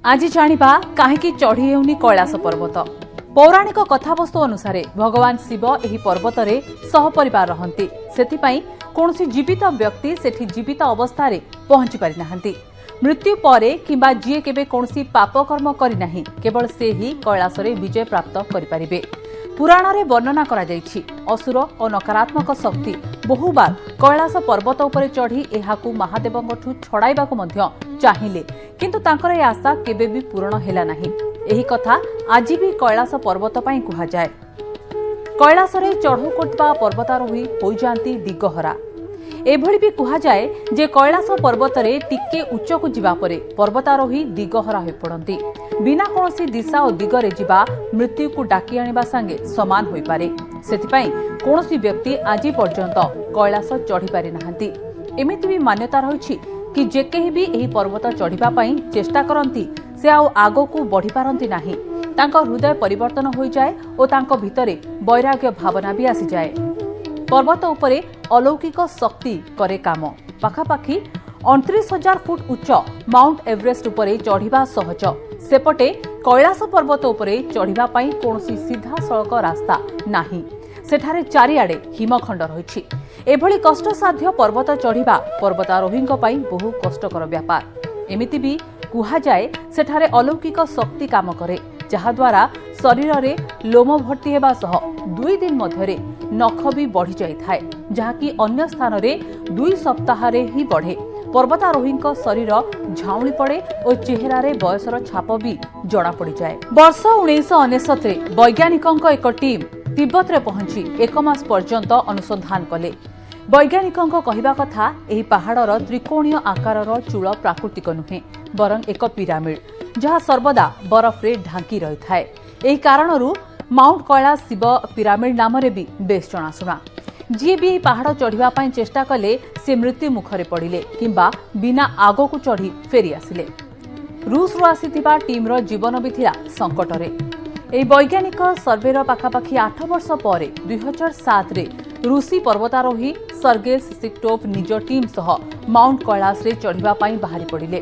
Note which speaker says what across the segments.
Speaker 1: आज जानिबा काहेकि चढ़ी हेउनी कैलाश पर्वत। पौराणिक कथावस्तु अनुसार भगवान शिव एही पर्वत रे सहपरिवार रहंती। सेथिपाई कोनोसी जीवित व्यक्ति सेठी जीवित अवस्था पहुंची पारि नाहंती। मृत्यु परे किंबा जीए केबे कोनोसी पापकर्म करि नाही केवल से ही कैलाश रे विजय प्राप्त करि पारिबे। पुराण रे वर्णना करा जायछि असुर और नकारात्मक शक्ति बहुबार कैलाश पर्वत उपरे चढ़ी एहाकू महादेवंगठू छड़ाइबाकू मध्य चाहिले किंतु तांकर ए आशा केबे भी पूर्ण हेला नाही। एही कथा आज भी कैलाश पर्वत पई कुहा जाय। कैलाश रे चढ़ू करतबा पर्वतारोही होई जानती दिगहरा। एभली भी कुहा जाय जे कैलाश पर्वत रे टिके उच्चकू जिबा परे पर्वतारोही दिगहरा होई पड़ंती। बिना कोनोसी दिशा और दिगरे जिबा मृत्यु को डाकी आनिबा संगे समान होई पारे। सेथिपाई कोनोसी व्यक्ति आज पर्यंत कैलाश चढ़ी पारि नाहंती। एमिति भी मान्यता रहिछि कि जे केही भी एही पर्वत चढ़िबा पई चेष्टा करंती से आउ आगो को बढ़ी पारंती नाही। तांको हृदय परिवर्तन होई जाय और तांको भितरे वैराग्य भावना भी आसी जाय। पर्वत उपरे अलौकिक शक्ति करे काम। पाखापाखी 29,000 फुट उच्च माउंट एवरेस्ट उपरे चढ़िबा सहज। सेपटे कैलाश पर्वत उपरे चढ़िबा पई कोनोसी सीधा सड़क रास्ता नाही। सेठारे चारिआडे हिमखंड रहिछि। एभली कष्टसाध्य पर्वत चढ़िबा पर्वतारोहींक पई बहु कष्टकर व्यापार। एमिति भी कुहा जाय सेठारे अलौकिक शक्ति काम करे जहा द्वारा शरीर रे लोम भर्ती हेबा सह 2 दिन मध्यरे नख भी बढ़ी जाय थाए जहाकी अन्य स्थान रे 2 सप्ताह रे ही बढ़े। पर्वतारोहींक शरीर झाउली पड़े और चेहरा रे बयसर छाप भी जड़ा पड़ी जाए। वर्ष 1999 रे वैज्ञानिकंक एक टीम तिब्बत रे पहुंची 1 मास पर्यंत अनुसंधान कले। वैज्ञानिकंक कहिबा कथा एही पहाड़र त्रिकोणीय आकारर चूल प्राकृतिक नुहे बरं एक पिरामिड जहा सर्वदा बरफ रे ढांकी रही थाए। एही कारणरू माउंट कैलाश शिव पिरामिड नाम रे भी बेस जनाशुना। जी भी पहाड़ चढ़िबा पई चेष्टा कले से मृत्यु मुखरे पड़िले किंबा बिना आगो को चढ़ी फेरी आसिले। रूस रो आसीथिबा टीम रो जीवन भी थिला संकट रे। एही वैज्ञानिक सर्वेर पाखापाखी 8 वर्ष परे 2007 रे रूसी पर्वतारोही सर्गेई सिसिक्टोव निज टीम सह माउंट कैलाश रे चढ़िबा पई बाहरी पड़िले।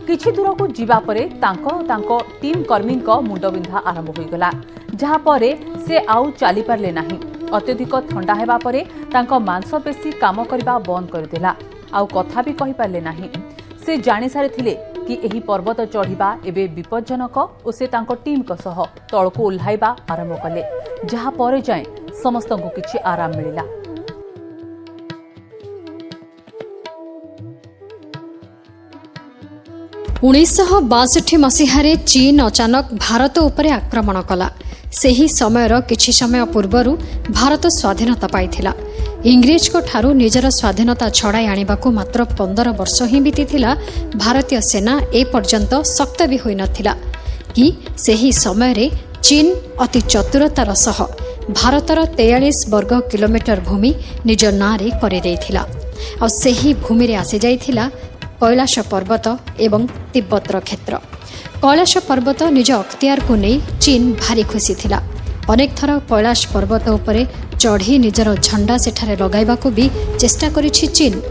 Speaker 1: किछि दूर को जीवा परे तांको टीम कर्मींक मुंडबिंधा आरंभ होई गला जहा परे से आउ चली पारले नाही। अत्यधिक ठंडा हेबा परे तांको मांसपेशी काम करबा बंद कर देला आउ कथा भी कहि पारले नाही। से जानि सारे थिले कि एही पर्वत चढ़िबा एबे विपज्जनक और से तांको टीम को सह तळको उल्हाइबा आरंभ कले जहा परे जाय समस्तଙ୍କୁ किछि आराम मिलिला।
Speaker 2: उन्नीस 1962 मसीहारे चीन अचानक भारत उपरे आक्रमण कला। सेही समयर किछि समय पूर्वरु भारत स्वाधीनता पाइथिला। इंग्रेज को ठारू निजर स्वाधीनता छड़ाई आनिबाकू मात्र 15 वर्ष ही बीतीथिला। भारतीय सेना ए पर्यंत शक्त भी होई नथिला कि सेही समय रे चीन अति चतुरतार सह भारतर 43 वर्ग किलोमीटर भूमि निज नारे करे देइथिला और सेही भूमि रे आसी जाइथिला कैलाश पर्वत एवं तिब्बतर क्षेत्र। कैलाश पर्वत निज अख्तियार को नहीं चीन भारी खुशी थिला। अनेक थर कैलाश पर्वत उपरे चढ़ी निजर झंडा सेठारे लगाइबाकू भी चेष्टा करिछि चीन।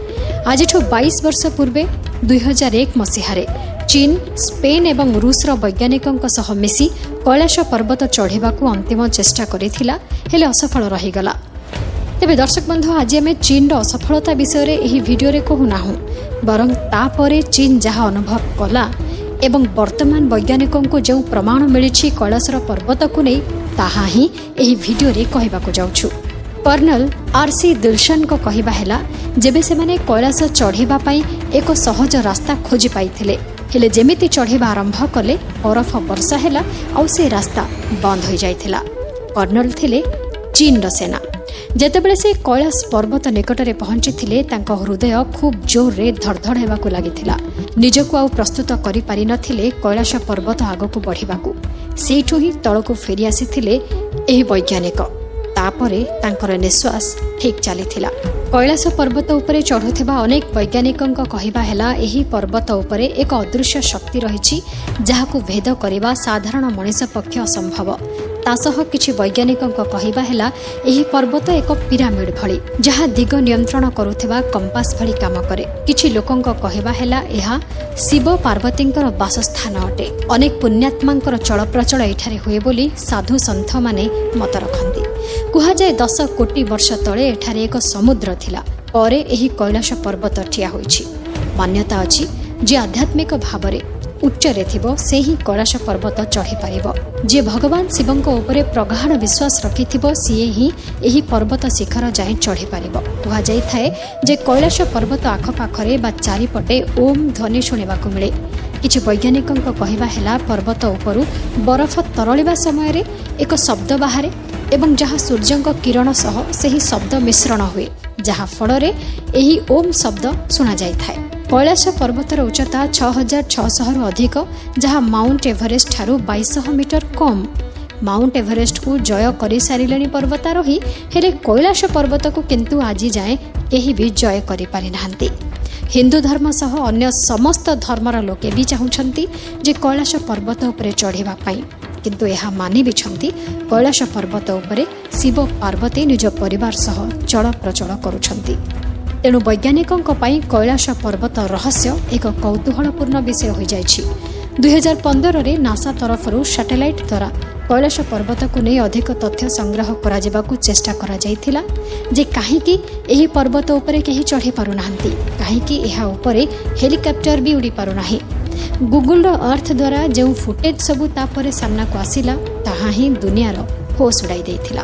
Speaker 2: आजिठू 22 वर्ष पूर्वे 2001 मसीहारे चीन स्पेन एवं रूसर वैज्ञानिकंक सह मिसी कैलाश पर्वत चढ़िबाकू अंतिम चेष्टा करिथिला हेले असफल रहिगला। तेबे दर्शक बंधु आज आम चीन असफलता विषय रे एही वीडियो रे कहूनाहु बरं तापरे चीन जहा अनुभव कला एवं वर्तमान वैज्ञानिकों को जो प्रमाण मिली कैलाशर पर्वत को नहीं ताहा ही एही वीडियो रे कहबाकू जाउछु। कर्नल आरसी दिल्सन को कहबा हैला जेबे से माने कैलाश चढ़िबा पई एक सहज रास्ता खोजी पाइथिले हेले जेमिति चढ़िबा आरंभ कले बरफ वर्षा हैला और से रास्ता बंद हो जाइथिला। कर्नल थिले चीन र सेना। जेतेबेले से कैलाश पर्वत निकटरे पहुंचीथिले तांको हृदय खूब जोर रे धड़धड़ हेबाकू लागिथिला। निजको आउ प्रस्तुत करि पारि नथिले कैलाश पर्वत आगकू बढ़िबाकू। सेठू ही तळकू फेरी आसीथिले एही वैज्ञानिक। तापरे तांकर निश्वास ठीक चलीथिला। कैलाश पर्वत उपरे चढ़ुथिबा अनेक वैज्ञानिकंक कहिबा हैला एही पर्वत उपरे एक अदृश्य शक्ति रहिछि जाहाकू भेद करिबा साधारण मनुष्य पक्ष असंभव। तासह किछि वैज्ञानिकଙ୍କ कहवा हेला एही पर्वत एक पिरामिड भଳି जहा दिग नियंत्रण करुथिबा कंपास भଳି काम करे। किछि लोकଙ୍କ कहवा हेला एहा शिव पार्वतींकर वासस्थान अटे। अनेक पुण्यात्मांकर चलप्रचल एठारे हुए बोली साधु सन्थ माने मत रखନ୍ତି। कुहा जाय 10 कोटी वर्ष तळे एठारे एक समुद्र थिला परे एही कैलाश पर्वत ठिया होइछि। मान्यता अछि जे आध्यात्मिक भावरे उच्चरे थिबो से ही कैलाश पर्वत चढ़ी पारिबो। जे भगवान शिवंक उपरे प्रगाढ़ विश्वास रखिथिबो सिए ही एही पर्वत शिखर जाय चढ़ी पारिबो। कुहा जाय थाए जे कैलाश पर्वत आखपाखरे बा चारिपटे ओम ध्वनि शुणिबाकु मिले। किछि वैज्ञानिकଙ୍କ कहवा हेला पर्वत उपरु बरफ तरळिबा समय रे एक शब्द बाहारे एवं जहाँ सूर्यंक किरण सह सेही शब्द मिश्रण हुए जहाँ फଳରେ एही ओम शब्द शुणा जाय थाए। कैलाश पर्वतर उच्चता 6600 रु अधिक जहाँ माउंट एवरेस्ट ठारू 2200 मीटर कम। माउंट एवरेस्ट को जय कर सारे पर्वतारोही हेले कैलाश पर्वत को किंतु आज जाए केही भी जय करि पारि नाहंती। हिंदू धर्म सह अन्य समस्त धर्मर लोके भी चाहुछंती जे कैलाश पर्वत उपरे चढ़िबा पई, किंतु यह मानि भी छंती कैलाश पर्वत उपरे शिव पार्वती निज परिवार सह चल प्रचल करुछंती। तेणु वैज्ञानिकों पाई कैलाश पर्वत रहस्य एक कौतूहलपूर्ण विषय हो जाइछि। 2015 रे नासा तरफरु सैटेलाइट द्वारा कैलाश पर्वत को नहीं अधिक तथ्य संग्रह करा जेबाकु चेष्टा करा जाइथिला जे काहेकि एही पर्वत उपरे केही चढ़ी पारु नाहंती, काहेकि एहा उपरे हेलिकॉप्टर भी उड़ी पारु नाही। गूगल रो अर्थ द्वारा जो फुटेज सबु तापरे सामना को आसिला ताहा ही दुनियार होश उड़ाई देथिला।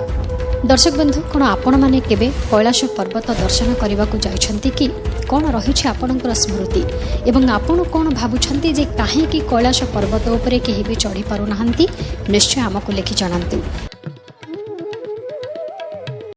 Speaker 2: दर्शक बंधु कोन आपण माने केबे कैलाश पर्वत दर्शन करने को जाइछंती कि कौन रही आपणकर स्मृति एवं आपण कौन भावुछंती जे काहे कि कैलाश पर्वत उपरे केही भी चढ़ी पारु नाहंती? निश्चय आमको लिखि जणांतु।